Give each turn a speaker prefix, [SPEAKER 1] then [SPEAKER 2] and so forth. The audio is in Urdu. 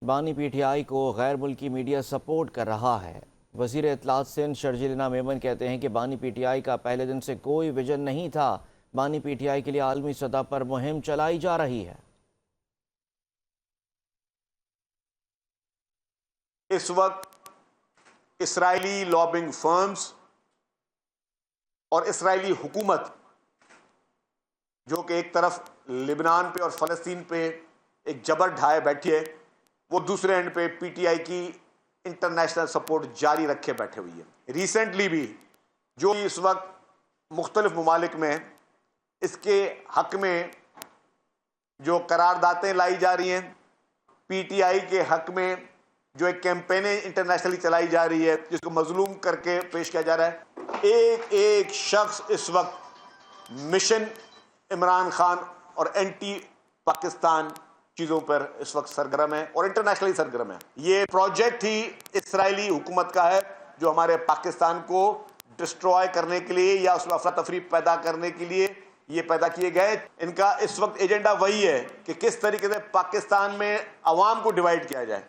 [SPEAKER 1] بانی پی ٹی آئی کو غیر ملکی میڈیا سپورٹ کر رہا ہے۔ وزیر اطلاعات سندھ شرجیل میمن کہتے ہیں کہ بانی پی ٹی آئی کا پہلے دن سے کوئی ویژن نہیں تھا۔ بانی پی ٹی آئی کے لیے عالمی سطح پر مہم چلائی جا رہی ہے۔
[SPEAKER 2] اس وقت اسرائیلی لابنگ فرمز اور اسرائیلی حکومت جو کہ ایک طرف لبنان پہ اور فلسطین پہ ایک جبر ڈھائے بیٹھی ہے، وہ دوسرے اینڈ پہ پی ٹی آئی کی انٹرنیشنل سپورٹ جاری رکھے بیٹھے ہوئی ہے۔ ریسنٹلی بھی جو اس وقت مختلف ممالک میں اس کے حق میں جو قراردادیں لائی جا رہی ہیں، پی ٹی آئی کے حق میں جو ایک کیمپینیں انٹرنیشنلی چلائی جا رہی ہے جس کو مظلوم کر کے پیش کیا جا رہا ہے، ایک ایک شخص اس وقت مشن عمران خان اور اینٹی پاکستان چیزوں پر اس وقت سرگرم ہے اور انٹرنیشنلی سرگرم ہے۔ یہ پروجیکٹ ہی اسرائیلی حکومت کا ہے جو ہمارے پاکستان کو ڈسٹروائے کرنے کے لیے یا اس میں افراتفری پیدا کرنے کے لیے یہ پیدا کیے گئے۔ ان کا اس وقت ایجنڈا وہی ہے کہ کس طریقے سے پاکستان میں عوام کو ڈیوائیڈ کیا جائے۔